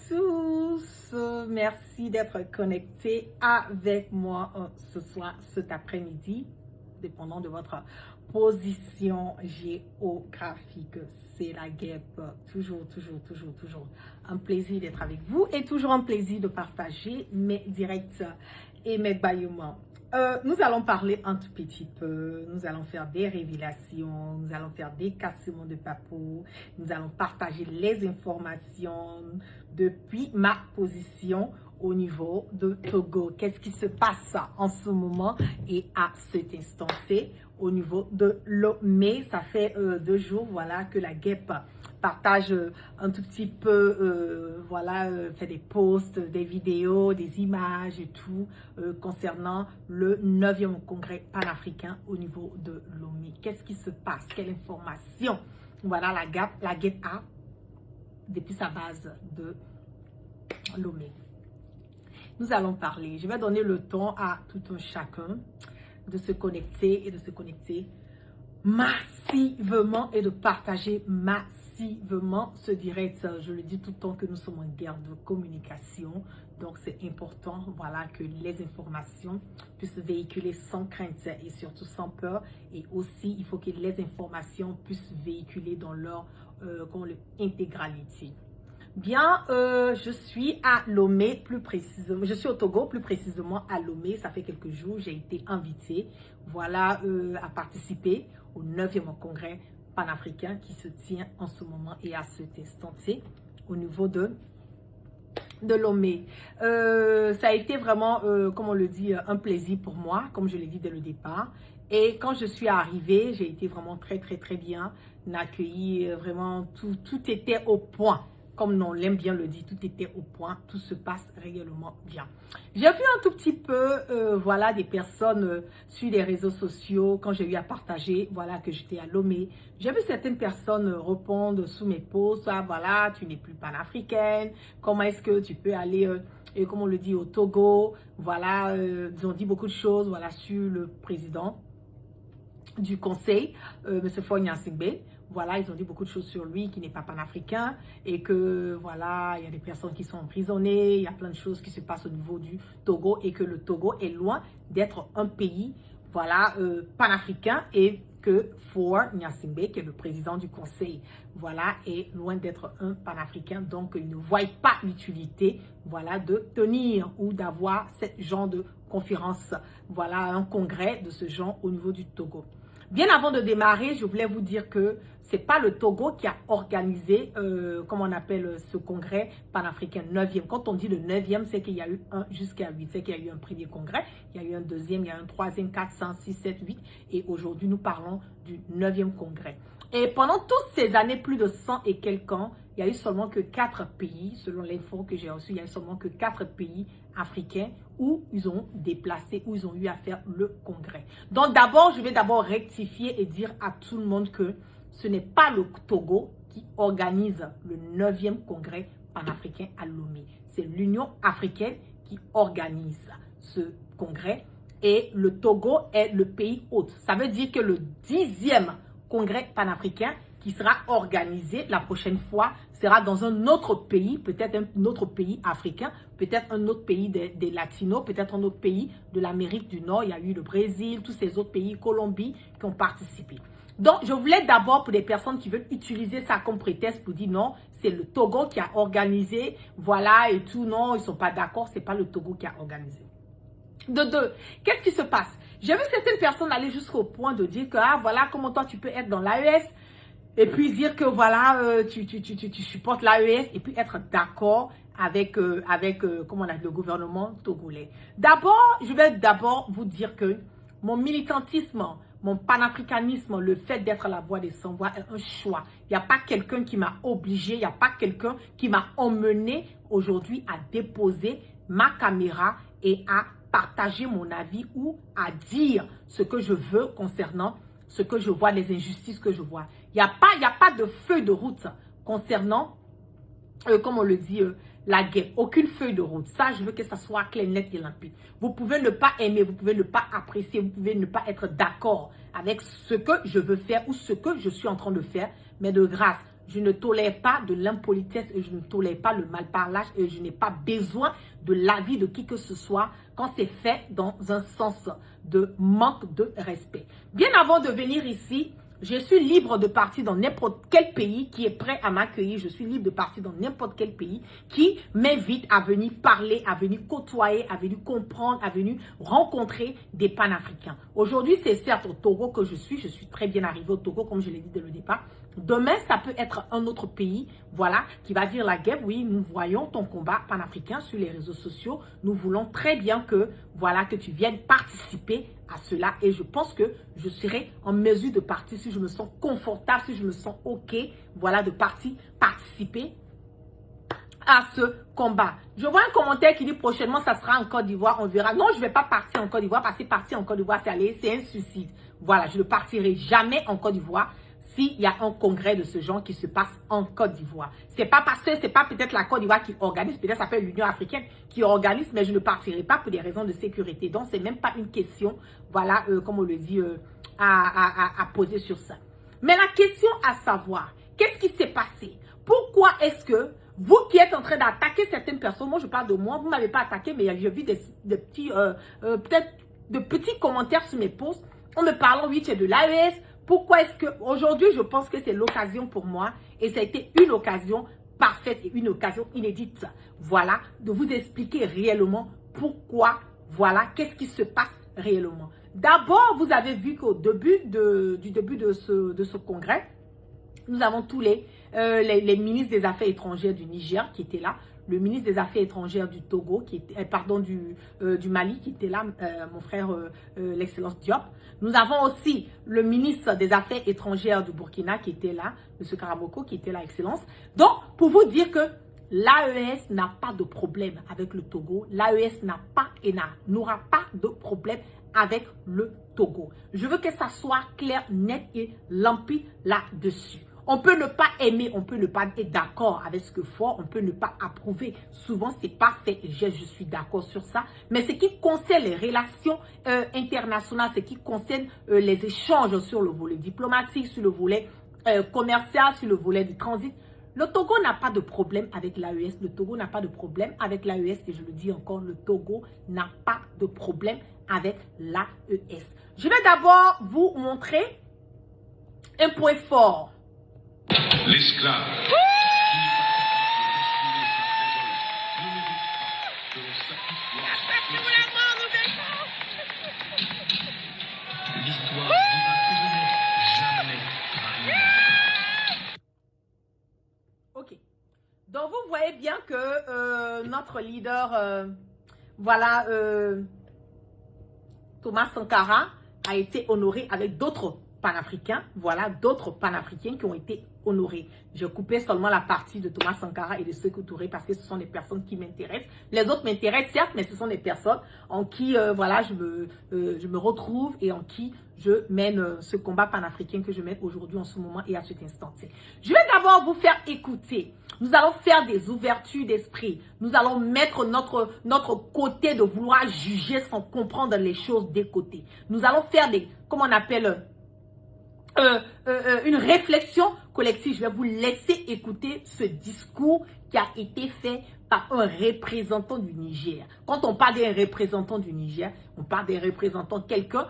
tous, merci d'être connectés avec moi ce soir, cet après-midi, dépendant de votre position géographique. C'est la guêpe, toujours un plaisir d'être avec vous et toujours un plaisir de partager mes directs et mes bâillements. Nous allons parler un tout petit peu, nous allons faire des révélations, nous allons faire des cassements de papou, nous allons partager les informations depuis ma position au niveau de Togo. Qu'est-ce qui se passe en ce moment et à cet instant T au niveau de Lomé? Ça fait 2 jours, voilà, que la guêpe partage un tout petit peu, fait des posts, des vidéos, des images et tout concernant le 9e congrès panafricain au niveau de Lomé. Qu'est-ce qui se passe? Quelle information? Voilà, la guêpe a depuis sa base de Lomé. Nous allons parler. Je vais donner le temps à tout un chacun de se connecter et de se connecter massivement et de partager massivement ce direct. Je le dis tout le temps que nous sommes en guerre de communication. Donc, c'est important, voilà, que les informations puissent véhiculer sans crainte et surtout sans peur. Et aussi, il faut que les informations puissent véhiculer dans leur intégralité. Bien, je suis à Lomé, plus précisément, je suis au Togo, plus précisément à Lomé. Ça fait quelques jours, j'ai été invitée, voilà, à participer au 9e congrès panafricain qui se tient en ce moment et à cet instant-ci au niveau de Lomé. Ça a été vraiment, comme on le dit, un plaisir pour moi, comme je l'ai dit dès le départ. Et quand je suis arrivée, j'ai été vraiment très bien accueillie, vraiment tout était au point. Comme on l'aime bien le dire, tout était au point, tout se passe réellement bien. J'ai vu un tout petit peu, voilà, des personnes sur les réseaux sociaux, quand j'ai eu à partager, voilà, que j'étais à Lomé. J'ai vu certaines personnes répondre sous mes posts, ah, voilà, tu n'es plus panafricaine, comment est-ce que tu peux aller, comme on le dit, au Togo, voilà, ils ont dit beaucoup de choses, voilà, sur le président du conseil, M. Faure Gnassingbé. Voilà, ils ont dit beaucoup de choses sur lui, qui n'est pas panafricain, et que, voilà, il y a des personnes qui sont emprisonnées, il y a plein de choses qui se passent au niveau du Togo, et que le Togo est loin d'être un pays, voilà, panafricain, et que Faure Gnassingbé, qui est le président du conseil, voilà, est loin d'être un panafricain, donc il ne voit pas l'utilité, voilà, de tenir ou d'avoir ce genre de conférence, voilà, un congrès de ce genre au niveau du Togo. Bien avant de démarrer, je voulais vous dire que c'est pas le Togo qui a organisé, comment on appelle ce congrès panafricain 9e. Quand on dit le 9e, c'est qu'il y a eu un jusqu'à 8, c'est qu'il y a eu un premier congrès, il y a eu un deuxième, il y a eu un troisième, 4, 5, 6, 7, 8. Et aujourd'hui, nous parlons du 9e congrès. Et pendant toutes ces années, plus de 100 et quelques ans, il n'y a eu seulement que 4 pays, selon l'info que j'ai reçue, il y a eu seulement que 4 pays africains où ils ont déplacé, où ils ont eu à faire le congrès. Donc d'abord, je vais d'abord rectifier et dire à tout le monde que ce n'est pas le Togo qui organise le 9e congrès panafricain à Lomé. C'est l'Union africaine qui organise ce congrès et le Togo est le pays hôte. Ça veut dire que le 10e congrès panafricain qui sera organisé la prochaine fois sera dans un autre pays, peut-être un autre pays africain, peut-être un autre pays des Latinos, peut-être un autre pays de l'Amérique du Nord. Il y a eu le Brésil, tous ces autres pays, Colombie, qui ont participé. Donc, je voulais d'abord, pour les personnes qui veulent utiliser ça comme prétexte pour dire non, c'est le Togo qui a organisé, voilà, et tout, non, ils ne sont pas d'accord, c'est pas le Togo qui a organisé. De deux, qu'est-ce qui se passe? J'ai vu certaines personnes aller jusqu'au point de dire que, ah, voilà, comment toi tu peux être dans l'AES, et puis dire que voilà, tu supportes l'AES et puis être d'accord avec, comment on a le gouvernement togolais. D'abord, je vais d'abord vous dire que mon militantisme, mon panafricanisme, le fait d'être la voix des sans-voix est un choix. Il n'y a pas quelqu'un qui m'a obligé, il n'y a pas quelqu'un qui m'a emmené aujourd'hui à déposer ma caméra et à partager mon avis ou à dire ce que je veux concernant ce que je vois, les injustices que je vois. Il n'y a pas de feuille de route concernant, comme on le dit, la guerre. Aucune feuille de route. Ça, je veux que ça soit clair, net et limpide. Vous pouvez ne pas aimer, vous pouvez ne pas apprécier, vous pouvez ne pas être d'accord avec ce que je veux faire ou ce que je suis en train de faire. Mais de grâce, Je ne tolère pas de l'impolitesse et je ne tolère pas le malparlage et je n'ai pas besoin de l'avis de qui que ce soit quand c'est fait dans un sens de manque de respect. Bien avant de venir ici, je suis libre de partir dans n'importe quel pays qui est prêt à m'accueillir. Je suis libre de partir dans n'importe quel pays qui m'invite à venir parler, à venir côtoyer, à venir comprendre, à venir rencontrer des panafricains. Aujourd'hui, c'est certes au Togo que je suis très bien arrivé au Togo, comme je l'ai dit dès le départ. Demain, ça peut être un autre pays, voilà, qui va dire la guerre. Oui, nous voyons ton combat panafricain sur les réseaux sociaux. Nous voulons très bien que, voilà, que tu viennes participer à cela. Et je pense que je serai en mesure de partir si je me sens confortable, si je me sens OK, voilà, de participer à ce combat. Je vois un commentaire qui dit prochainement, ça sera en Côte d'Ivoire, on verra. Non, je ne vais pas partir en Côte d'Ivoire parce que partir en Côte d'Ivoire, c'est un suicide. Voilà, je ne partirai jamais en Côte d'Ivoire s'il y a un congrès de ce genre qui se passe en Côte d'Ivoire. C'est pas parce que c'est pas peut-être la Côte d'Ivoire qui organise, peut-être ça peut être l'Union africaine qui organise, mais je ne partirai pas pour des raisons de sécurité. Donc, c'est même pas une question, voilà, comme on le dit, à poser sur ça. Mais la question à savoir, qu'est-ce qui s'est passé? Pourquoi est-ce que vous qui êtes en train d'attaquer certaines personnes, moi je parle de moi, vous ne m'avez pas attaqué, mais j'ai vu des petits, peut-être de petits commentaires sur mes posts en me parlant, oui, tu es de l'AES. Pourquoi est-ce que aujourd'hui, je pense que c'est l'occasion pour moi et ça a été une occasion parfaite et une occasion inédite, voilà, de vous expliquer réellement pourquoi, voilà, qu'est-ce qui se passe réellement. D'abord, vous avez vu qu'au début du début de ce congrès, nous avons tous les ministres des Affaires étrangères du Niger qui étaient là, le ministre des Affaires étrangères du Togo, qui était, pardon, du Mali qui était là, mon frère, l'excellence Diop. Nous avons aussi le ministre des Affaires étrangères du Burkina qui était là, M. Karamoko qui était là, excellence. Donc, pour vous dire que l'AES n'a pas de problème avec le Togo, l'AES n'a pas et n'aura pas de problème avec le Togo. Je veux que ça soit clair, net et limpide là-dessus. On peut ne pas aimer, on peut ne pas être d'accord avec ce que font, on peut ne pas approuver. Souvent, c'est pas fait et je suis d'accord sur ça. Mais ce qui concerne les relations internationales, ce qui concerne les échanges sur le volet diplomatique, sur le volet commercial, sur le volet du transit, le Togo n'a pas de problème avec l'AES. Le Togo n'a pas de problème avec l'AES. Et je le dis encore, le Togo n'a pas de problème avec l'AES. Je vais d'abord vous montrer un point fort. L'esclave. L'histoire ne jamais trahir. Ok. Donc vous voyez bien que notre leader, voilà, Thomas Sankara a été honoré avec d'autres panafricains, voilà, d'autres panafricains qui ont été honorés. J'ai coupé seulement la partie de Thomas Sankara et de Sékou Touré parce que ce sont des personnes qui m'intéressent. Les autres m'intéressent certes, mais ce sont des personnes en qui, voilà, je me retrouve et en qui je mène ce combat panafricain que je mène aujourd'hui en ce moment et à cet instant. Je vais d'abord vous faire écouter. Nous allons faire des ouvertures d'esprit. Nous allons mettre notre côté de vouloir juger sans comprendre les choses des côtés. Nous allons faire des, comment on appelle, une réflexion collective. Je vais vous laisser écouter ce discours qui a été fait par un représentant du Niger. Quand on parle d'un représentant du Niger, on parle d'un représentant, quelqu'un,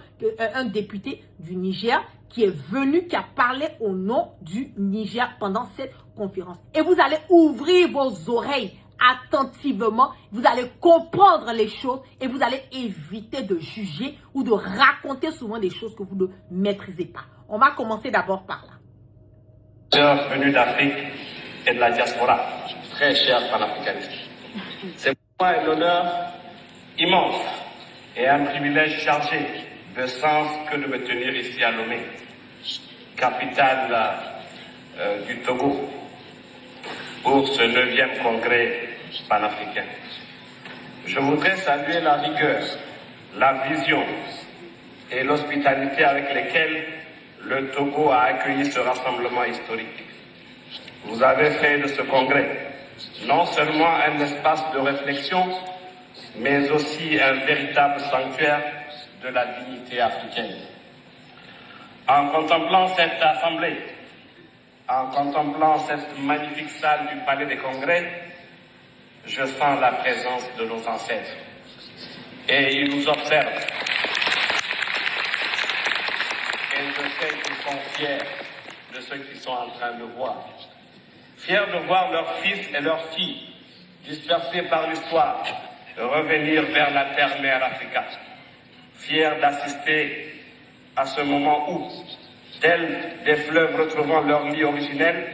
un député du Niger qui est venu, qui a parlé au nom du Niger pendant cette conférence. Et vous allez ouvrir vos oreilles attentivement, vous allez comprendre les choses et vous allez éviter de juger ou de raconter souvent des choses que vous ne maîtrisez pas. On va commencer d'abord par là. Venus d'Afrique et de la diaspora, très chers panafricanistes. C'est pour moi un honneur immense et un privilège chargé de sens que de me tenir ici à Lomé, capitale du Togo, pour ce 9e congrès panafricain. Je voudrais saluer la rigueur, la vision et l'hospitalité avec lesquelles le Togo a accueilli ce rassemblement historique. Vous avez fait de ce congrès non seulement un espace de réflexion, mais aussi un véritable sanctuaire de la dignité africaine. En contemplant cette assemblée, En contemplant cette magnifique salle du Palais des Congrès, je sens la présence de nos ancêtres. Et ils nous observent. Et je sais qu'ils sont fiers de ce qu'ils sont en train de voir. Fiers de voir leurs fils et leurs filles, dispersés par l'histoire, revenir vers la terre-mère Africa. Fiers d'assister à ce moment où, tels des fleuves retrouvant leur lit originel,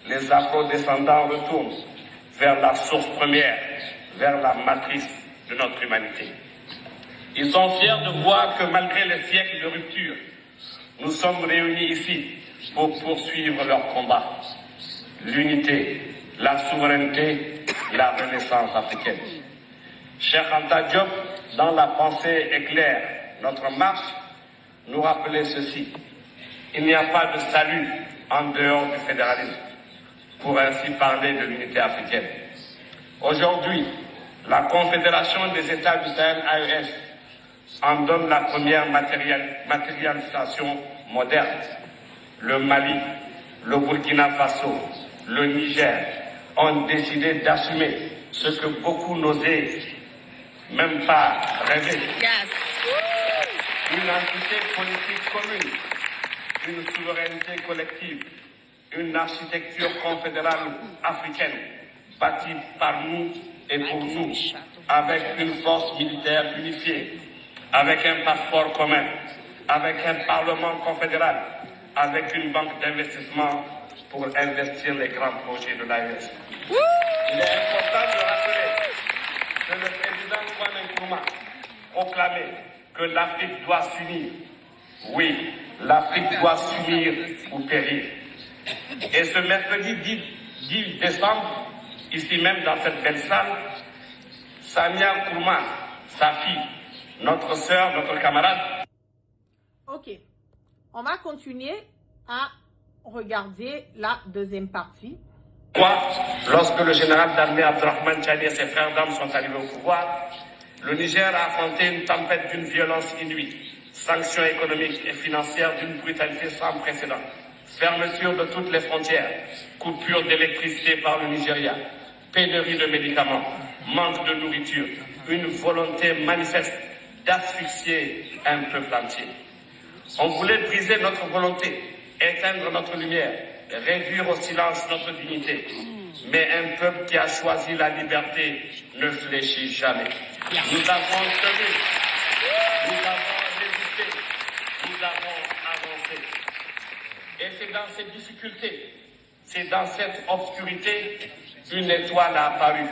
les afro-descendants retournent vers la source première, vers la matrice de notre humanité. Ils sont fiers de voir que malgré les siècles de rupture, nous sommes réunis ici pour poursuivre leur combat. L'unité, la souveraineté, la renaissance africaine. Cheikh Anta Diop, dans la pensée éclair, notre marche, nous rappelait ceci. Il n'y a pas de salut en dehors du fédéralisme, pour ainsi parler de l'unité africaine. Aujourd'hui, la Confédération des États du Sahel AES en donne la première matérialisation moderne. Le Mali, le Burkina Faso, le Niger ont décidé d'assumer ce que beaucoup n'osaient même pas rêver. Une entité politique commune, une souveraineté collective, une architecture confédérale africaine bâtie par nous et pour nous, avec une force militaire unifiée, avec un passeport commun, avec un parlement confédéral, avec une banque d'investissement pour investir les grands projets de l'AES. Il est important de rappeler que le président Kwame Nkrumah proclamait que l'Afrique doit s'unir. Oui, l'Afrique doit s'unir ou périr. Et ce mercredi 10 décembre, ici même dans cette belle salle, Samia Nkrumah, sa fille, notre sœur, notre camarade. Ok, on va continuer à regarder la deuxième partie. Lorsque le général d'armée Abdourahmane Tchani et ses frères d'armes sont arrivés au pouvoir, le Niger a affronté une tempête d'une violence inouïe, sanctions économiques et financières d'une brutalité sans précédent, fermeture de toutes les frontières, coupure d'électricité par le Nigeria, pénurie de médicaments, manque de nourriture, une volonté manifeste d'asphyxier un peuple entier. On voulait briser notre volonté, éteindre notre lumière, réduire au silence notre dignité. Mais un peuple qui a choisi la liberté ne fléchit jamais. Nous avons tenu, nous avons résisté, nous avons avancé. Et c'est dans ces difficultés, c'est dans cette obscurité, une étoile a apparu,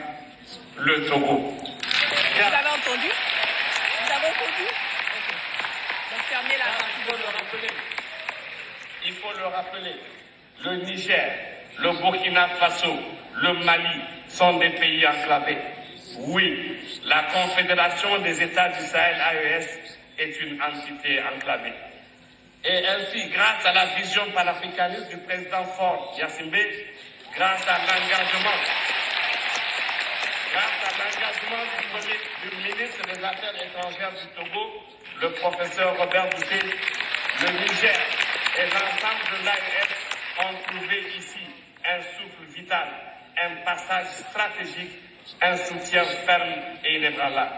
le Togo. Vous avez entendu? Vous avez entendu? Donc fermez la partie. Il faut le rappeler. Le Niger, le Burkina Faso, le Mali sont des pays enclavés. Oui, la Confédération des États du Sahel AES est une entité enclavée. Et ainsi, grâce à la vision panafricaniste du président Faure Gnassingbé, grâce à l'engagement du ministre des Affaires étrangères du Togo, le professeur Robert Boucher, le Niger et l'ensemble de l'AES ont trouvé ici un souffle vital, un passage stratégique, un soutien ferme et inébranlable.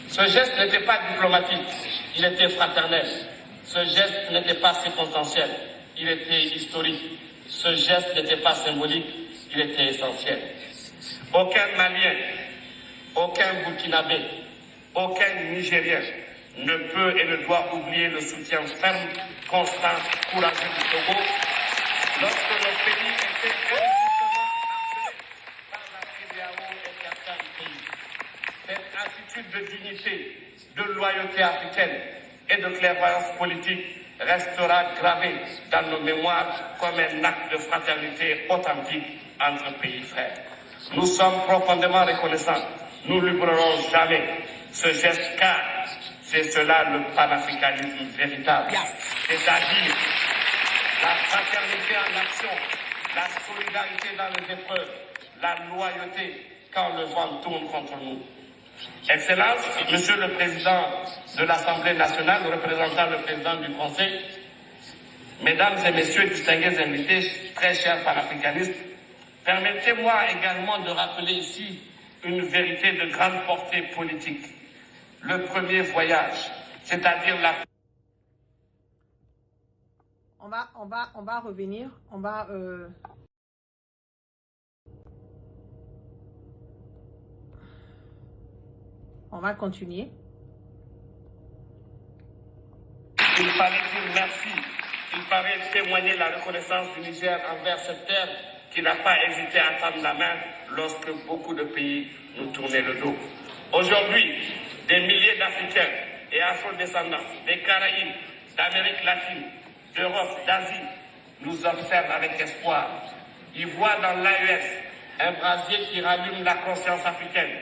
Ce geste n'était pas diplomatique, il était fraternel. Ce geste n'était pas circonstanciel, il était historique. Ce geste n'était pas symbolique, il était essentiel. Aucun Malien, aucun Burkinabé, aucun Nigérien ne peut et ne doit oublier le soutien ferme, constant, courageux du Togo lorsque nos pays étaient injustement harcelés par la CEDEAO et certains pays. Cette attitude de dignité, de loyauté africaine et de clairvoyance politique restera gravée dans nos mémoires comme un acte de fraternité authentique entre pays frères. Nous sommes profondément reconnaissants. Nous n'oublierons jamais ce geste car c'est cela le panafricanisme véritable. C'est-à-dire la fraternité en action, la solidarité dans les épreuves, la loyauté quand le vent tourne contre nous. Excellence, Monsieur le Président de l'Assemblée nationale, représentant le Président du Conseil, Mesdames et messieurs, distingués invités, très chers panafricanistes, permettez-moi également de rappeler ici une vérité de grande portée politique. Le premier voyage, c'est-à-dire la... On va revenir, on va continuer. Il fallait dire merci. Il fallait témoigner la reconnaissance du Niger envers cette terre qui n'a pas hésité à tendre la main lorsque beaucoup de pays nous tournaient le dos. Aujourd'hui, des milliers d'Africains et Afro-descendants, des Caraïbes, d'Amérique latine, d'Europe, d'Asie, nous observent avec espoir. Ils voient dans l'AES un brasier qui rallume la conscience africaine,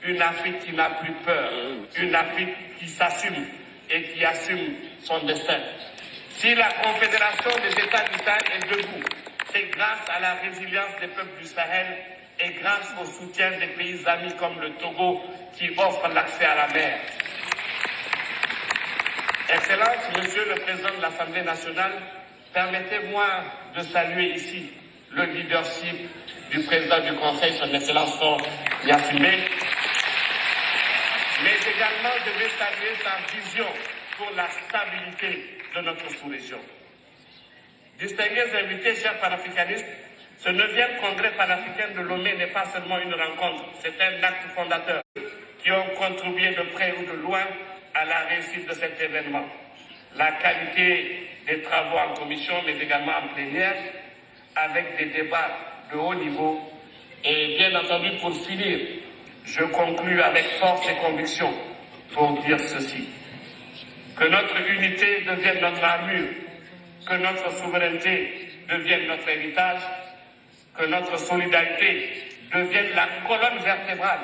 une Afrique qui n'a plus peur, une Afrique qui s'assume et qui assume son destin. Si la Confédération des États du Sahel est debout, c'est grâce à la résilience des peuples du Sahel et grâce au soutien des pays amis comme le Togo qui offrent l'accès à la mer. Excellence, Monsieur le Président de l'Assemblée nationale, permettez-moi de saluer ici le leadership du Président du Conseil, son Excellence Faure Gnassingbé, mais également je vais saluer sa vision pour la stabilité de notre sous-région. Distingués invités, chers panafricanistes, ce 9e congrès panafricain de Lomé n'est pas seulement une rencontre, c'est un acte fondateur qui ont contribué de près ou de loin à la réussite de cet événement. La qualité des travaux en commission, mais également en plénière, avec des débats de haut niveau. Et bien entendu, pour finir, je conclus avec force et conviction pour dire ceci. Que notre unité devienne notre armure, que notre souveraineté devienne notre héritage, que notre solidarité devienne la colonne vertébrale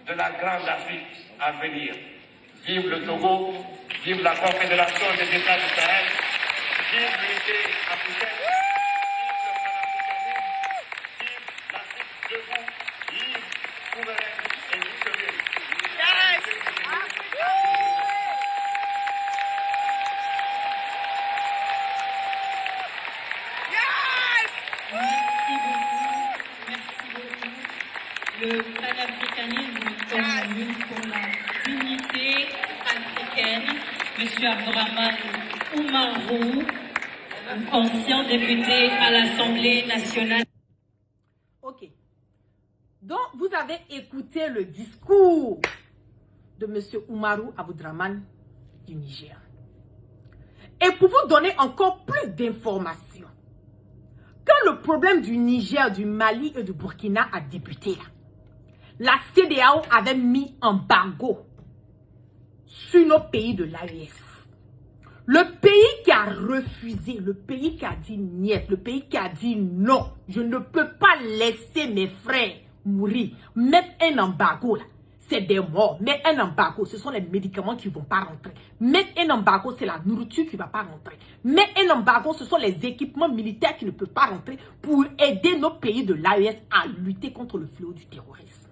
de la grande Afrique à venir. Vive le Togo, vive la Confédération des États du Sahel, vive l'unité africaine, vive le panafricanisme, vive l'Afrique debout, vive, souveraine et victorieuse. Le panafricanisme comme lutte pour la unité africaine. Monsieur Abdourahmane Oumarou, ancien député à l'Assemblée nationale. Ok. Donc, vous avez écouté le discours de Monsieur Oumarou Abdourahmane du Niger. Et pour vous donner encore plus d'informations, quand le problème du Niger, du Mali et du Burkina a débuté, là, la CEDEAO avait mis embargo sur nos pays de l'AES. Le pays qui a refusé, le pays qui a dit niet, le pays qui a dit non, je ne peux pas laisser mes frères mourir, mettre un embargo là, c'est des morts. Mettre un embargo, ce sont les médicaments qui ne vont pas rentrer. Mettre un embargo, c'est la nourriture qui ne va pas rentrer. Mettre un embargo, ce sont les équipements militaires qui ne peuvent pas rentrer pour aider nos pays de l'AES à lutter contre le fléau du terrorisme.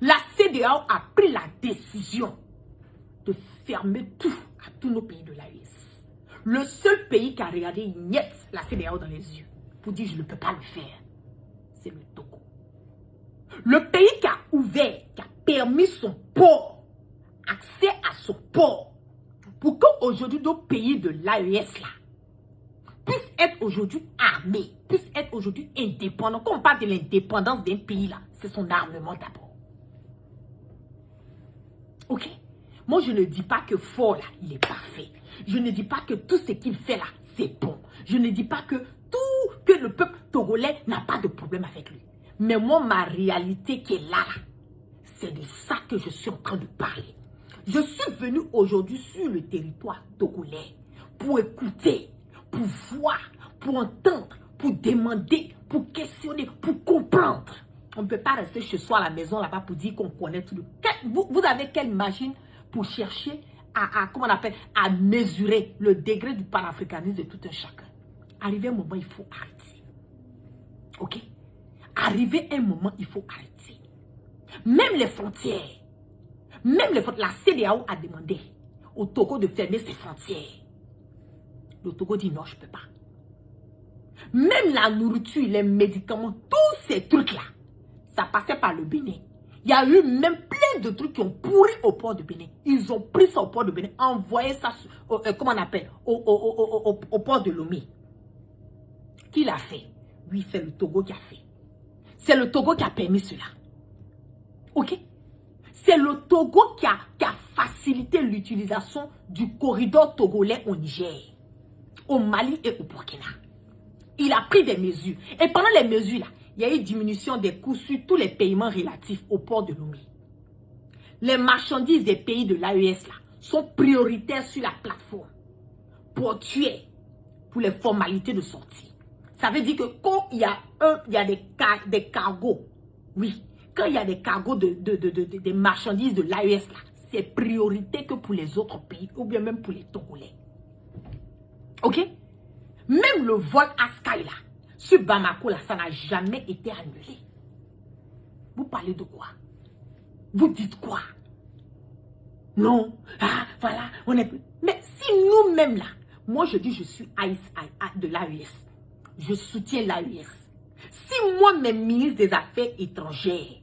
La CEDEAO a pris la décision de fermer tout à tous nos pays de l'AES. Le seul pays qui a regardé niet la CEDEAO dans les yeux pour dire je ne peux pas le faire, c'est le Togo. Le pays qui a ouvert, qui a permis son port, accès à son port, pour qu'aujourd'hui nos pays de l'AES là puissent être aujourd'hui armés, puissent être aujourd'hui indépendants. Quand on parle de l'indépendance d'un pays là, c'est son armement d'abord. Ok? Moi, je ne dis pas que Faure, là, il est parfait. Je ne dis pas que tout ce qu'il fait, là, c'est bon. Je ne dis pas que le peuple togolais n'a pas de problème avec lui. Mais moi, ma réalité qui est là, c'est de ça que je suis en train de parler. Je suis venu aujourd'hui sur le territoire togolais pour écouter, pour voir, pour entendre, pour demander, pour questionner, pour comprendre. On ne peut pas rester chez soi à la maison là-bas pour dire qu'on connaît tout. Vous avez quelle machine pour chercher comment on appelle, à mesurer le degré du panafricanisme de tout un chacun? Arrivé un moment, il faut arrêter. Ok? Arrivé un moment, il faut arrêter. Même les frontières, la CEDEAO a demandé au Togo de fermer ses frontières. Le Togo dit non, je ne peux pas. Même la nourriture, les médicaments, tous ces trucs-là, ça passait par le Bénin. Il y a eu même plein de trucs qui ont pourri au port de Bénin. Ils ont pris ça au port de Bénin, envoyé ça, comment on appelle, au port de Lomé. Qui l'a fait? Oui, c'est le Togo qui a fait. C'est le Togo qui a permis cela. Ok? C'est le Togo qui a facilité l'utilisation du corridor togolais au Niger, au Mali et au Burkina. Il a pris des mesures. Et pendant les mesures, là, il y a eu diminution des coûts sur tous les paiements relatifs au port de Lomé. Les marchandises des pays de l'AES sont prioritaires sur la plateforme portuaire pour les formalités de sortie. Ça veut dire que quand il y a des cargos, oui, quand il y a des cargos des marchandises de l'AES, c'est priorité que pour les autres pays ou bien même pour les Togolais. Ok? Même le vol Askai là, sur Bamako là, ça n'a jamais été annulé. Vous parlez de quoi? Vous dites quoi? Non, ah, voilà, on est plus. Mais si nous-mêmes là, moi je dis je suis de l'AES, je soutiens l'AES. Si moi, mes ministres des Affaires étrangères,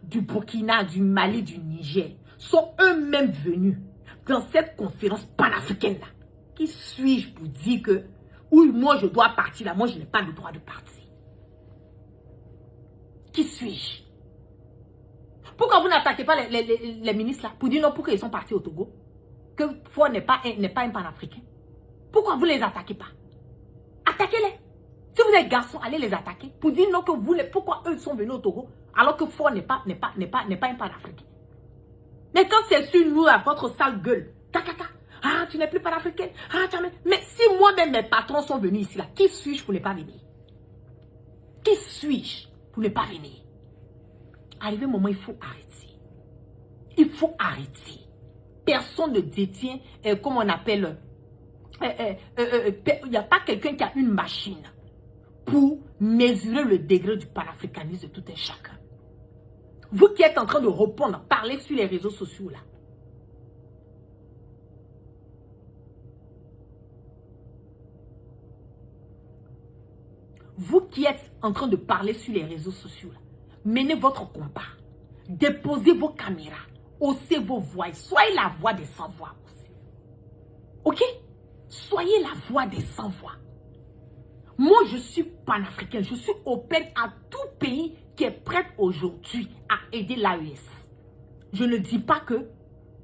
du Burkina, du Mali, du Niger, sont eux-mêmes venus dans cette conférence panafricaine là, qui suis-je pour dire que oui, moi je dois partir là, moi je n'ai pas le droit de partir? Qui suis-je? Pourquoi vous n'attaquez pas les ministres là pour dire non, pourquoi ils sont partis au Togo? Que Faure n'est pas un panafricain. Pourquoi vous ne les attaquez pas? Attaquez-les. Si vous êtes garçons, allez les attaquer pour dire non que pourquoi eux sont venus au Togo alors que Faure n'est pas un panafricain. Mais quand c'est sur nous à votre sale gueule, ah, tu n'es plus panafricaine. Ah, mais si moi-même mes patrons sont venus ici là, qui suis-je pour ne pas venir? Qui suis-je pour ne pas venir? Arrivé un moment, il faut arrêter. Il faut arrêter. Personne ne détient, comme on appelle, il n'y a pas quelqu'un qui a une machine pour mesurer le degré du panafricanisme de tout un chacun. Vous qui êtes en train de répondre, parler sur les réseaux sociaux là. Vous qui êtes en train de parler sur les réseaux sociaux là, menez votre combat. Déposez vos caméras. Haussez vos voix. Soyez la voix des sans-voix aussi. Ok? Soyez la voix des sans-voix. Moi, je suis panafricain. Je suis open à tout pays qui est prêt aujourd'hui à aider l'AES. Je ne dis pas que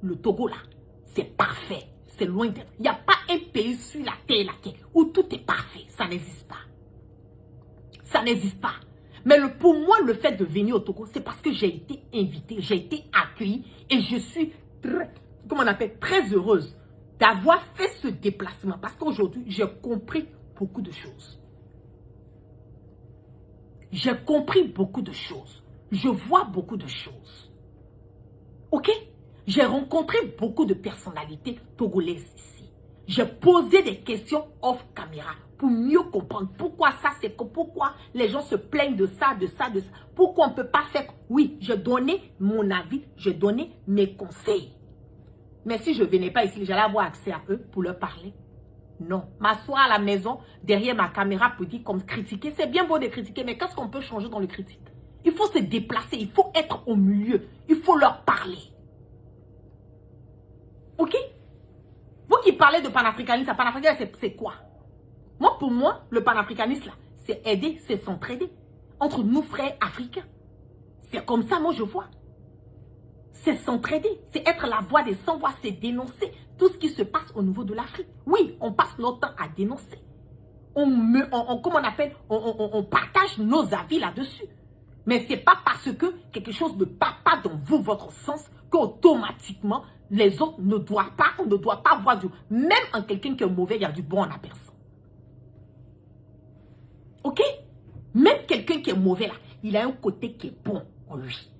le Togo, là, c'est parfait. C'est loin d'être. Il n'y a pas un pays sur la terre là, où tout est parfait. Ça n'existe pas. Ça n'existe pas. Mais pour moi, le fait de venir au Togo, c'est parce que j'ai été invitée, j'ai été accueillie et je suis très heureuse d'avoir fait ce déplacement. Parce qu'aujourd'hui, j'ai compris beaucoup de choses. J'ai compris beaucoup de choses. Je vois beaucoup de choses. Ok? J'ai rencontré beaucoup de personnalités togolaises ici. J'ai posé des questions off caméra pour mieux comprendre pourquoi ça, c'est que pourquoi les gens se plaignent de ça, de ça, de ça. Pourquoi on ne peut pas faire. Oui, j'ai donné mon avis, j'ai donné mes conseils. Mais si je ne venais pas ici, j'allais avoir accès à eux pour leur parler. Non. M'asseoir à la maison, derrière ma caméra pour dire comme critiquer. C'est bien beau de critiquer, mais qu'est-ce qu'on peut changer dans le critique? Il faut se déplacer, il faut être au milieu, il faut leur parler. Ok? Vous qui parlez de panafricanisme, c'est quoi? Moi, pour moi, le panafricanisme, là, c'est aider, c'est s'entraider entre nous frères africains. C'est comme ça, moi, je vois. C'est s'entraider, c'est être la voix des sans-voix, c'est dénoncer tout ce qui se passe au niveau de l'Afrique. Oui, on passe notre temps à dénoncer. On partage nos avis là-dessus. Mais ce n'est pas parce que quelque chose ne part pas dans vous, votre sens, qu'automatiquement, les autres ne doivent pas, on ne doit pas voir du... Même en quelqu'un qui est mauvais, il y a du bon en la personne. Ok? Même quelqu'un qui est mauvais là, il a un côté qui est bon en lui.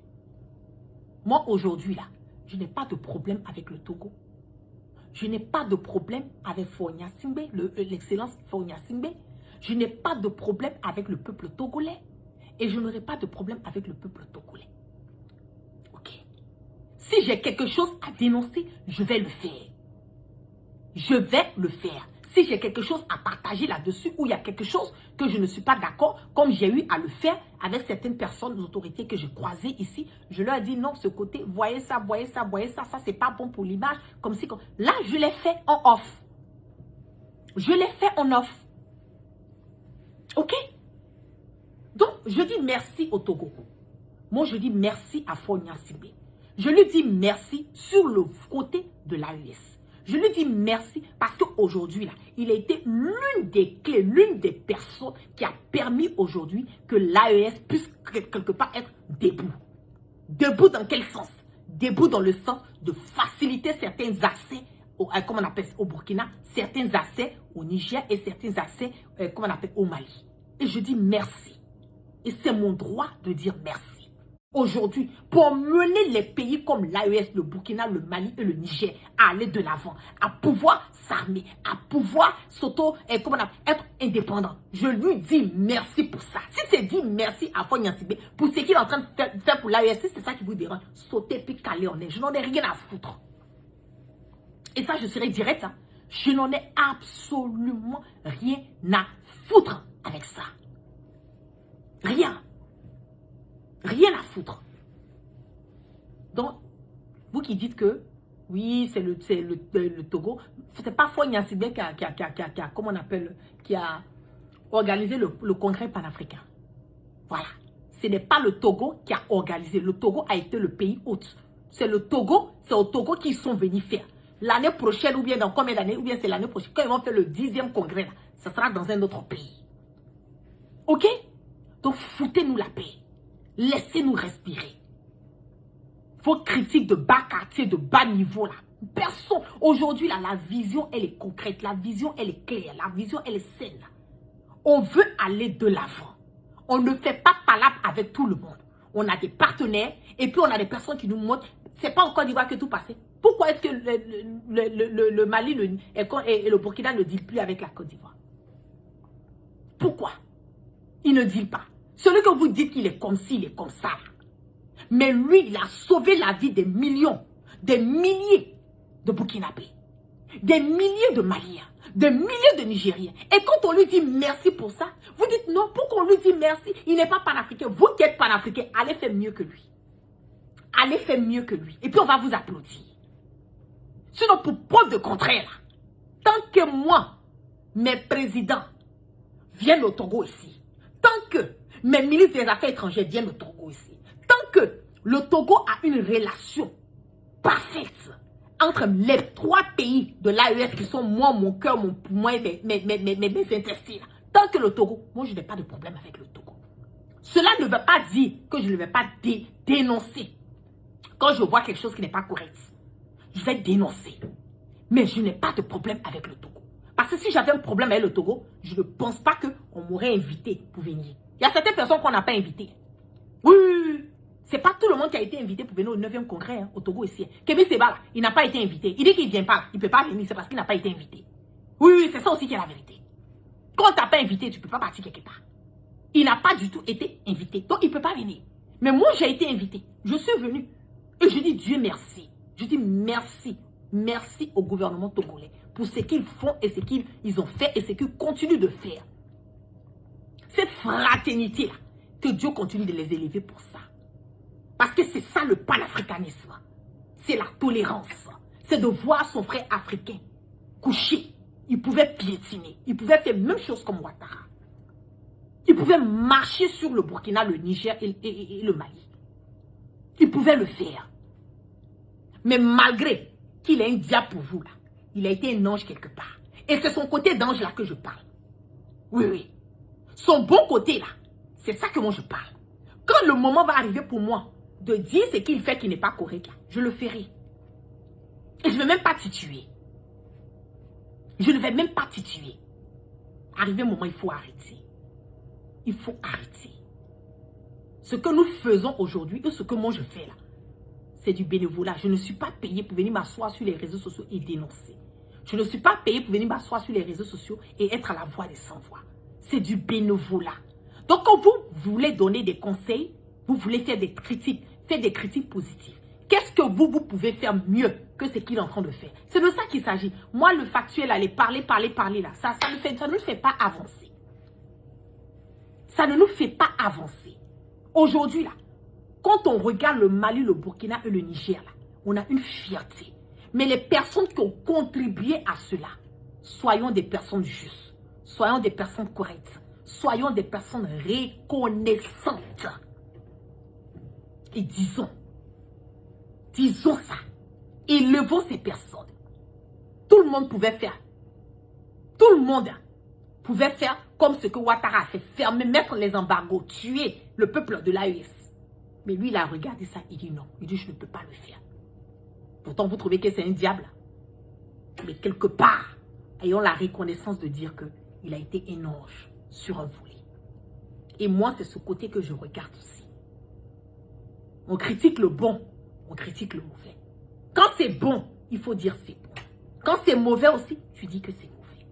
Moi aujourd'hui là, je n'ai pas de problème avec le Togo. Je n'ai pas de problème avec Faure Gnassingbé, l'excellence Faure Gnassingbé. Je n'ai pas de problème avec le peuple togolais. Et je n'aurai pas de problème avec le peuple togolais. Ok? Si j'ai quelque chose à dénoncer, je vais le faire. Je vais le faire. Si j'ai quelque chose à partager là-dessus ou il y a quelque chose que je ne suis pas d'accord, comme j'ai eu à le faire avec certaines personnes, autorités que j'ai croisées ici, je leur ai dit non, ce côté, voyez ça, ça c'est pas bon pour l'image. Comme si, là, je l'ai fait en off. Je l'ai fait en off. Ok? Donc, je dis merci au Togo. Moi, je dis merci à Fonia Sibé. Je lui dis merci sur le côté de l'AES. Je lui dis merci parce qu'aujourd'hui, là, il a été l'une des clés, l'une des personnes qui a permis aujourd'hui que l'AES puisse quelque part être debout. Debout dans quel sens? Debout dans le sens de faciliter certains accès, comment on appelle, au Burkina, certains accès au Niger et certains accès, comment on appelle, au Mali. Et je dis merci. Et c'est mon droit de dire merci. Aujourd'hui, pour mener les pays comme l'AES, le Burkina, le Mali et le Niger à aller de l'avant, à pouvoir s'armer, à pouvoir être indépendant. Je lui dis merci pour ça. Si c'est dit merci à Fonia Sibé pour ce qu'il est en train de faire pour l'AES, si c'est ça qui vous dérange, sautez puis calez en air. Je n'en ai rien à foutre. Et ça, je serai direct. Hein. Je n'en ai absolument rien à foutre avec ça. Rien. Rien à foutre. Donc, vous qui dites que, oui, c'est le Togo, c'est pas Fonia Sibé qui a organisé le congrès panafricain. Voilà. Ce n'est pas le Togo qui a organisé. Le Togo a été le pays hôte. C'est le Togo, c'est au Togo qu'ils sont venus faire. L'année prochaine, ou bien dans combien d'années, ou bien c'est l'année prochaine, quand ils vont faire le 10e congrès, là, ça sera dans un autre pays. Ok? Donc, foutez-nous la paix. Laissez-nous respirer. Vos critiques de bas quartier, de bas niveau, là. Personne. Aujourd'hui, là, la vision, elle est concrète. La vision, elle est claire. La vision, elle est saine. Là. On veut aller de l'avant. On ne fait pas palabre avec tout le monde. On a des partenaires et puis on a des personnes qui nous montrent. C'est pas en Côte d'Ivoire que tout passait. Pourquoi est-ce que le Mali et le Burkina ne dealent plus avec la Côte d'Ivoire? Pourquoi? Ils ne dealent pas. Celui que vous dites qu'il est comme ci, il est comme ça. Mais lui, il a sauvé la vie des millions, des milliers de Burkinabés, des milliers de Maliens, des milliers de Nigériens. Et quand on lui dit merci pour ça, vous dites non, pourquoi on lui dit merci? Il n'est pas panafricain. Vous qui êtes panafricain, allez faire mieux que lui. Allez faire mieux que lui. Et puis on va vous applaudir. Sinon, pour preuve de contraire, tant que moi, mes présidents viennent au Togo ici, tant que mes ministres des Affaires étrangères viennent au Togo ici, tant que le Togo a une relation parfaite entre les 3 pays de l'AES qui sont moi, mon cœur, mon poumon et mes intestins, tant que le Togo, moi je n'ai pas de problème avec le Togo. Cela ne veut pas dire que je ne vais pas dénoncer. Quand je vois quelque chose qui n'est pas correct, je vais dénoncer. Mais je n'ai pas de problème avec le Togo. Parce que si j'avais un problème avec le Togo, je ne pense pas qu'on m'aurait invité pour venir. Il y a certaines personnes qu'on n'a pas invitées. Oui, c'est pas tout le monde qui a été invité pour venir au 9e congrès hein, au Togo ici. Kémy Séba, là, il n'a pas été invité. Il dit qu'il ne vient pas, il ne peut pas venir, c'est parce qu'il n'a pas été invité. Oui, c'est ça aussi qui est la vérité. Quand on ne t'a pas invité, tu ne peux pas partir quelque part. Il n'a pas du tout été invité, donc il ne peut pas venir. Mais moi, j'ai été invité. Je suis venu. Et je dis Dieu merci. Je dis merci. Merci au gouvernement togolais pour ce qu'ils font et ce qu'ils ont fait et ce qu'ils continuent de faire. Cette fraternité-là, que Dieu continue de les élever pour ça. Parce que c'est ça le panafricanisme. C'est la tolérance. C'est de voir son frère africain coucher. Il pouvait piétiner. Il pouvait faire la même chose comme Ouattara. Il pouvait marcher sur le Burkina, le Niger et le Mali. Il pouvait le faire. Mais malgré qu'il ait un diable pour vous, là, il a été un ange quelque part. Et c'est son côté d'ange là que je parle. Oui, oui. Son bon côté là, c'est ça que moi je parle. Quand le moment va arriver pour moi de dire ce qu'il fait qui n'est pas correct, là, je le ferai. Et je ne vais même pas tituer. Je ne vais même pas tituer. Arrivé un moment, il faut arrêter. Il faut arrêter. Ce que nous faisons aujourd'hui et ce que moi je fais là, c'est du bénévolat. Je ne suis pas payé pour venir m'asseoir sur les réseaux sociaux et dénoncer. Je ne suis pas payé pour venir m'asseoir sur les réseaux sociaux et être à la voix des sans-voix. C'est du bénévolat. Donc quand vous voulez donner des conseils, vous voulez faire des critiques positives. Qu'est-ce que vous pouvez faire mieux que ce qu'il est en train de faire? C'est de ça qu'il s'agit. Moi, le factuel, aller parler, là, ça ne nous fait pas avancer. Ça ne nous fait pas avancer. Aujourd'hui, là, quand on regarde le Mali, le Burkina et le Niger, là, on a une fierté. Mais les personnes qui ont contribué à cela, soyons des personnes justes, soyons des personnes correctes, soyons des personnes reconnaissantes. Et disons ça. Élevons ces personnes. Tout le monde pouvait faire. Tout le monde pouvait faire comme ce que Ouattara a fait. Fermer, mettre les embargos, tuer le peuple de l'AES. Mais lui, il a regardé ça, il dit non. Il dit, je ne peux pas le faire. Pourtant, vous trouvez que c'est un diable. Mais quelque part, ayons la reconnaissance de dire qu'il a été un ange sur un volet. Et moi, c'est ce côté que je regarde aussi. On critique le bon, on critique le mauvais. Quand c'est bon, il faut dire c'est bon. Quand c'est mauvais aussi, tu dis que c'est mauvais.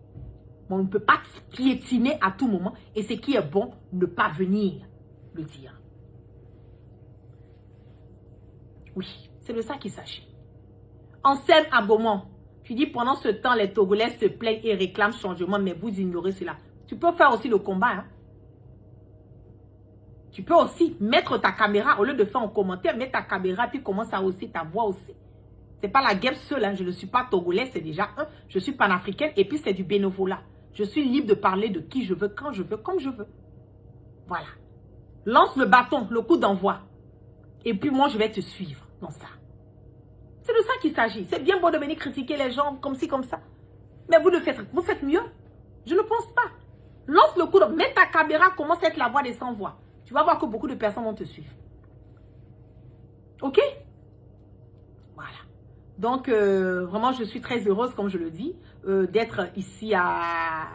Mais on ne peut pas piétiner à tout moment. Et ce qui est bon, ne pas venir le dire. Oui, c'est de ça qu'il s'agit. Anselme Abomon, tu dis pendant ce temps, les Togolais se plaignent et réclament changement, mais vous ignorez cela. Tu peux faire aussi le combat. Hein? Tu peux aussi mettre ta caméra, au lieu de faire un commentaire, mettre ta caméra puis commence à hausser ta voix aussi. C'est pas la guerre seule, hein. Je ne suis pas togolais, c'est déjà un. Je suis panafricaine et puis c'est du bénévolat. Je suis libre de parler de qui je veux, quand je veux, comme je veux. Voilà. Lance le bâton, le coup d'envoi. Et puis moi, je vais te suivre dans ça. C'est de ça qu'il s'agit. C'est bien beau de venir critiquer les gens comme ci, comme ça. Mais vous faites mieux. Je ne pense pas. Lance le coup d'envoi, mets ta caméra, commence à être la voix des sans voix. Tu vas voir que beaucoup de personnes vont te suivre. Ok? Voilà. Donc, vraiment, je suis très heureuse, comme je le dis, d'être ici à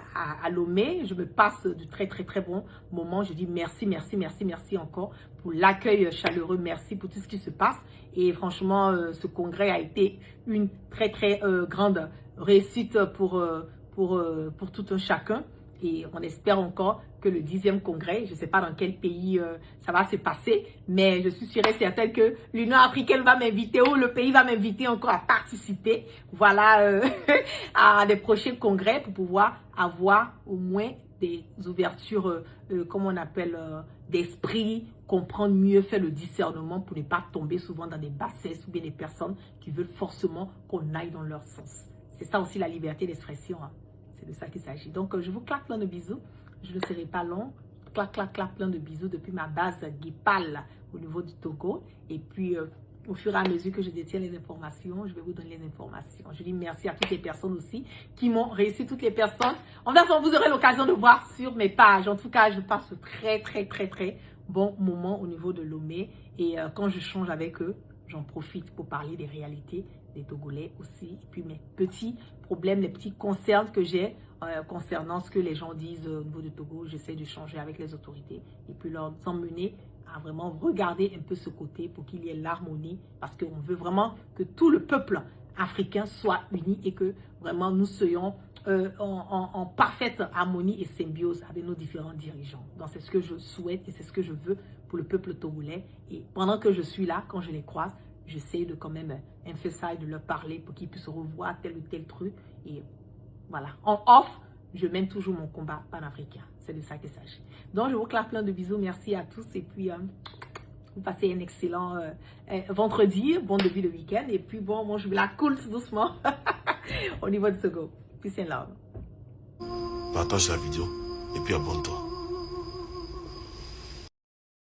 Lomé. Je me passe de très, très, très bons moments. Je dis merci, merci, merci, merci encore pour l'accueil chaleureux. Merci pour tout ce qui se passe. Et franchement, ce congrès a été une très, très grande réussite pour tout un chacun. Et on espère encore que le 10e congrès, je ne sais pas dans quel pays ça va se passer, mais je suis sûre et certaine que l'Union africaine va m'inviter ou le pays va m'inviter encore à participer, voilà, à des prochains congrès pour pouvoir avoir au moins des ouvertures, comme on appelle, d'esprit, comprendre mieux, faire le discernement pour ne pas tomber souvent dans des bassesses ou bien des personnes qui veulent forcément qu'on aille dans leur sens. C'est ça aussi la liberté d'expression, hein. C'est de ça qu'il s'agit. Donc, je vous claque plein de bisous. Je ne serai pas long. Clac, clac, clac, plein de bisous depuis ma base Guipal au niveau du Togo. Et puis, au fur et à mesure que je détiens les informations, je vais vous donner les informations. Je dis merci à toutes les personnes aussi qui m'ont réussi, toutes les personnes. En fait, vous aurez l'occasion de voir sur mes pages. En tout cas, je passe très, très, très, très bon moment au niveau de Lomé. Et quand je change avec eux, j'en profite pour parler des réalités des Togolais aussi. Et puis mes petits problèmes, les petits concerns que j'ai concernant ce que les gens disent au niveau du Togo, j'essaie de changer avec les autorités et puis leur emmener à vraiment regarder un peu ce côté pour qu'il y ait l'harmonie, parce qu'on veut vraiment que tout le peuple africain soit uni et que vraiment nous soyons en parfaite harmonie et symbiose avec nos différents dirigeants. Donc c'est ce que je souhaite et c'est ce que je veux pour le peuple togolais. Et pendant que je suis là, quand je les croise, j'essaie de quand même emphasiser, de leur parler pour qu'ils puissent revoir tel ou tel truc. Et voilà. En off, je mène toujours mon combat panafricain. C'est de ça qu'il s'agit. Donc, je vous claque plein de bisous. Merci à tous. Et puis, vous passez un excellent vendredi. Bon début de week-end. Et puis, bon, moi, je vais la cool doucement au niveau de ce go. Peace and love. Partage la vidéo et puis abonne-toi.